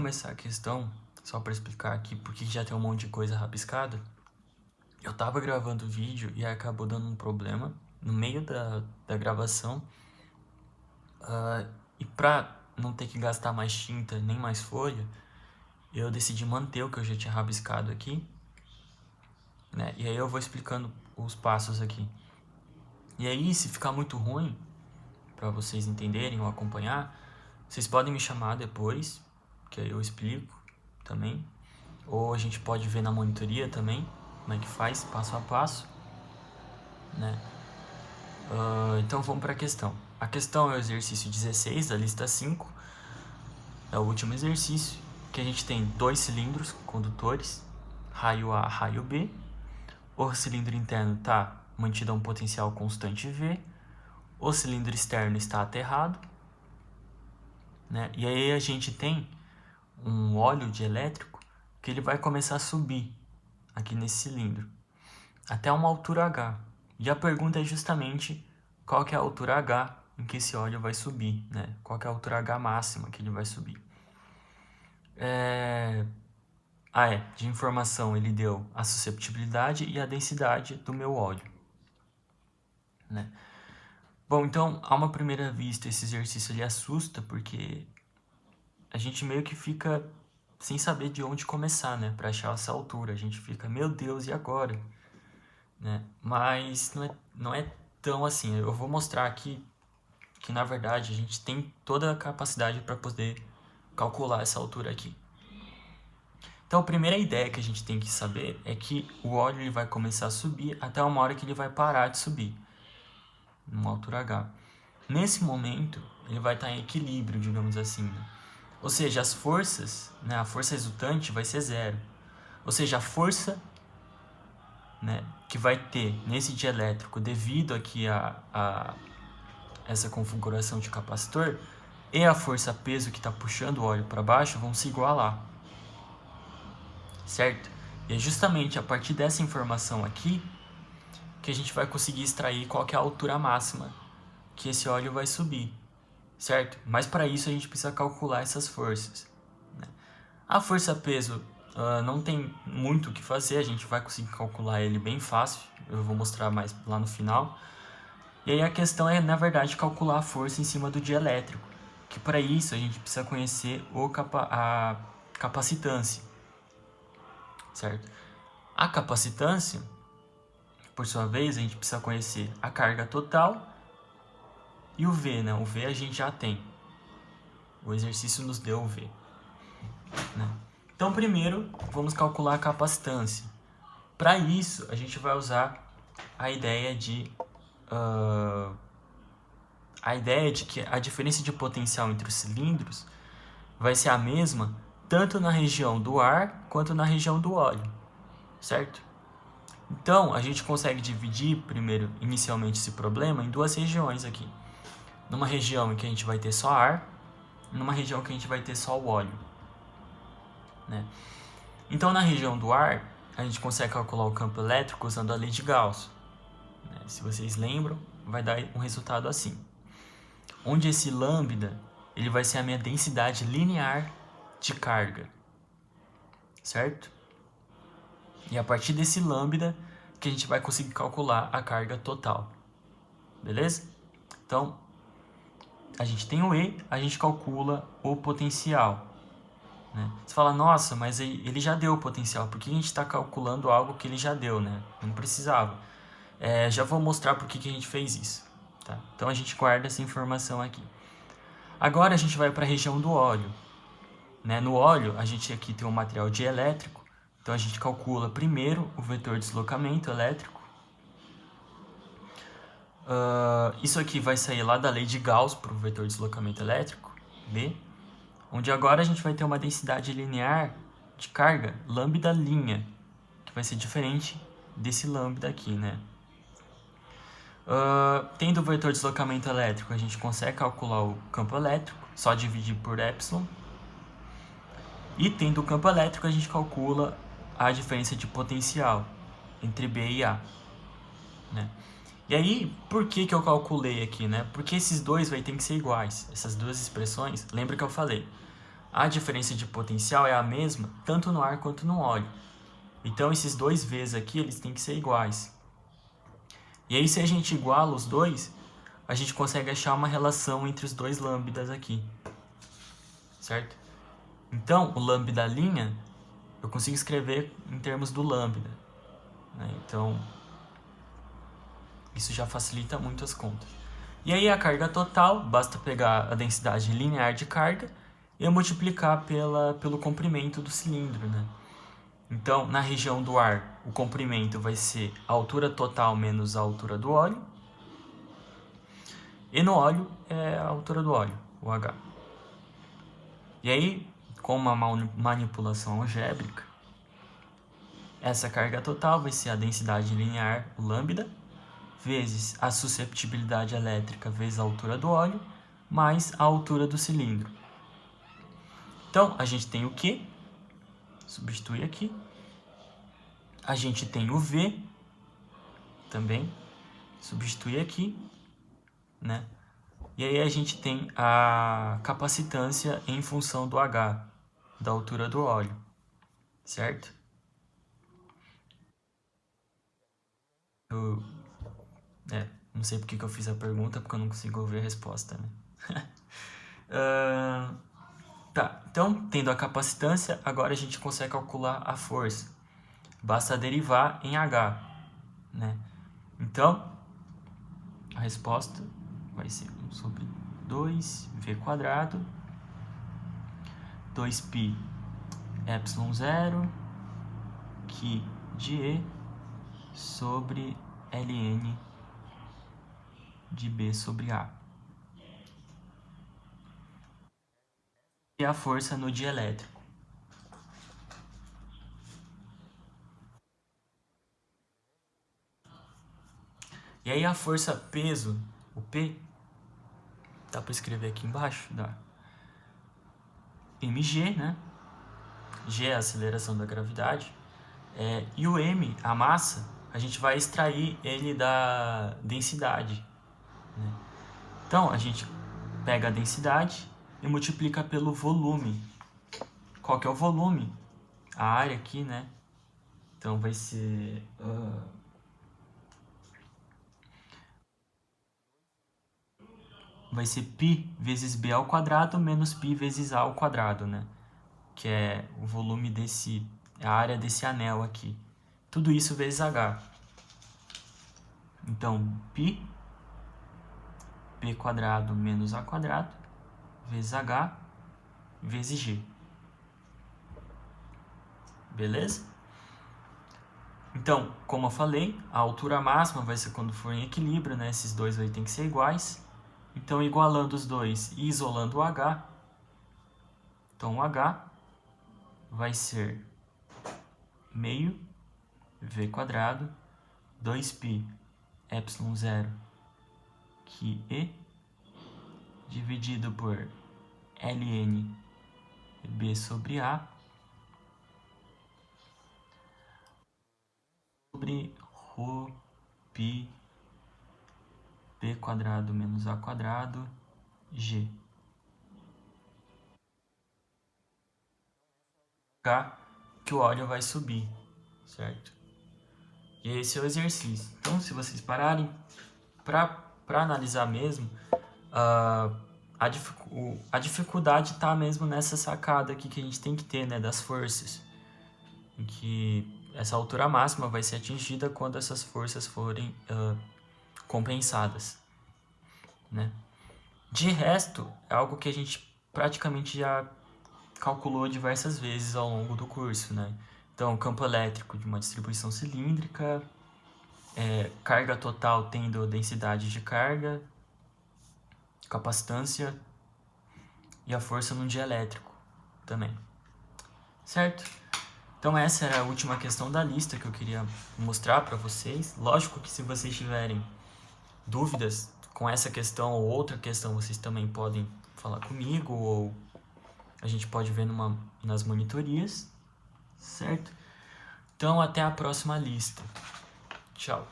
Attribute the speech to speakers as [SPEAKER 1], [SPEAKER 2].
[SPEAKER 1] começar a questão, só para explicar aqui porque já tem um monte de coisa rabiscada, eu tava gravando o vídeo e acabou dando um problema no meio da gravação. E pra não ter que gastar mais tinta nem mais folha, eu decidi manter o que eu já tinha rabiscado aqui, né? E aí eu vou explicando os passos aqui. E aí, se ficar muito ruim, para vocês entenderem ou acompanhar, vocês podem me chamar depois, que aí eu explico também. Ou a gente pode ver na monitoria também, como é que faz, passo a passo, né? Então vamos para a questão. A questão é o exercício 16 da lista 5. É o último exercício, que a gente tem 2 cilindros condutores, raio A, raio B. O cilindro interno está mantido a um potencial constante V. O cilindro externo está aterrado, né? E aí a gente tem um óleo dielétrico que ele vai começar a subir aqui nesse cilindro até uma altura H. E a pergunta é justamente qual que é a altura H em que esse óleo vai subir, né? Qual que é a altura H máxima que ele vai subir. De informação ele deu a susceptibilidade e a densidade do meu óleo, né? Bom, então, a uma primeira vista, esse exercício ele assusta porque a gente meio que fica sem saber de onde começar, né? Para achar essa altura. A gente fica, meu Deus, e agora? Né? Mas não é tão assim. Eu vou mostrar aqui que, na verdade, a gente tem toda a capacidade para poder calcular essa altura aqui. Então, a primeira ideia que a gente tem que saber é que o óleo ele vai começar a subir até uma hora que ele vai parar de subir, numa altura H. Nesse momento, ele vai estar em equilíbrio, digamos assim, né? Ou seja, as forças, né, a força resultante vai ser zero. Ou seja, a força, né, que vai ter nesse dielétrico devido aqui a essa configuração de capacitor e a força-peso que está puxando o óleo para baixo vão se igualar, certo? E é justamente a partir dessa informação aqui que a gente vai conseguir extrair qual que é a altura máxima que esse óleo vai subir, certo? Mas para isso a gente precisa calcular essas forças, né? A força-peso não tem muito o que fazer, a gente vai conseguir calcular ele bem fácil, eu vou mostrar mais lá no final. E aí a questão é, na verdade, calcular a força em cima do dielétrico, que para isso a gente precisa conhecer a capacitância, certo? A capacitância, por sua vez, a gente precisa conhecer a carga total e o V, né? O V a gente já tem. O exercício nos deu o V, né? Então, primeiro, vamos calcular a capacitância. Para isso, a gente vai usar a ideia de que a diferença de potencial entre os cilindros vai ser a mesma tanto na região do ar quanto na região do óleo, certo? Então, a gente consegue dividir, primeiro, inicialmente, esse problema em 2 regiões aqui. Numa região em que a gente vai ter só ar, e numa região que a gente vai ter só o óleo, né? Então, na região do ar, a gente consegue calcular o campo elétrico usando a lei de Gauss, né? Se vocês lembram, vai dar um resultado assim. Onde esse lambda ele vai ser a minha densidade linear de carga, certo? E a partir desse lambda que a gente vai conseguir calcular a carga total, beleza? Então, a gente tem o E, a gente calcula o potencial, né? Você fala, nossa, mas ele já deu o potencial, por que a gente está calculando algo que ele já deu, né? Não precisava. Já vou mostrar por que a gente fez isso, tá? Então a gente guarda essa informação aqui. Agora a gente vai para a região do óleo, né? No óleo, a gente aqui tem um material dielétrico, então a gente calcula primeiro o vetor de deslocamento elétrico. Isso aqui vai sair lá da lei de Gauss para o vetor de deslocamento elétrico, B, onde agora a gente vai ter uma densidade linear de carga lambda linha, que vai ser diferente desse lambda aqui, né? Tendo o vetor de deslocamento elétrico, a gente consegue calcular o campo elétrico, só dividir por epsilon. E tendo o campo elétrico, a gente calcula a diferença de potencial entre B e A, né? E aí, por que eu calculei aqui, né? Porque esses dois vai ter que ser iguais. Essas duas expressões, lembra que eu falei? a diferença de potencial é a mesma tanto no ar quanto no óleo. Então, esses dois V's aqui, eles têm que ser iguais. E aí, se a gente iguala os dois, a gente consegue achar uma relação entre os dois lambdas aqui. Certo? Então, o lambda linha, eu consigo escrever em termos do lambda. Né? Então, isso já facilita muito as contas. E aí, a carga total, basta pegar a densidade linear de carga e multiplicar pelo comprimento do cilindro, né? Então, na região do ar, o comprimento vai ser a altura total menos a altura do óleo. E no óleo é a altura do óleo, o H. E aí, com uma manipulação algébrica, essa carga total vai ser a densidade linear, o lambda, vezes a susceptibilidade elétrica vezes a altura do óleo, mais a altura do cilindro. Então, a gente tem o Q, substitui aqui. A gente tem o V, também, substitui aqui, né? E aí a gente tem a capacitância em função do H, da altura do óleo, certo? Não sei porque que eu fiz a pergunta, porque eu não consigo ouvir a resposta, né? Tá, então, tendo a capacitância, agora a gente consegue calcular a força. Basta derivar em H, né? Então, a resposta vai ser 1 sobre 2v², 2π ε0, que de E sobre ln de B sobre A. E a força no dielétrico. E aí a força peso, o P, dá para escrever aqui embaixo, dá mg, né? G é a aceleração da gravidade. E o M, a massa, a gente vai extrair ele da densidade. Né? Então, a gente pega a densidade e multiplica pelo volume. Qual que é o volume? A área aqui, né? Então, vai ser... vai ser π vezes b ao quadrado menos π vezes a ao quadrado, né? Que é o volume desse... a área desse anel aqui. Tudo isso vezes h. Então, π, b² menos a² vezes h vezes g. Beleza? Então, como eu falei, a altura máxima vai ser quando for em equilíbrio, né? Esses dois aí tem que ser iguais. Então, igualando os dois e isolando o h, então o h vai ser meio v², 2π ε0, que E, dividido por ln B sobre A, sobre ρ π b² menos a² g. Que o óleo vai subir, certo? E esse é o exercício. Então, se vocês pararem para analisar mesmo, a dificuldade está mesmo nessa sacada aqui que a gente tem que ter, né, das forças. Em que essa altura máxima vai ser atingida quando essas forças forem compensadas, né? De resto, é algo que a gente praticamente já calculou diversas vezes ao longo do curso, né? Então, campo elétrico de uma distribuição cilíndrica, carga total tendo densidade de carga, capacitância e a força no dielétrico também, certo? Então essa era a última questão da lista que eu queria mostrar para vocês. Lógico que se vocês tiverem dúvidas com essa questão ou outra questão, vocês também podem falar comigo ou a gente pode ver nas monitorias, certo? Então até a próxima lista. Tchau.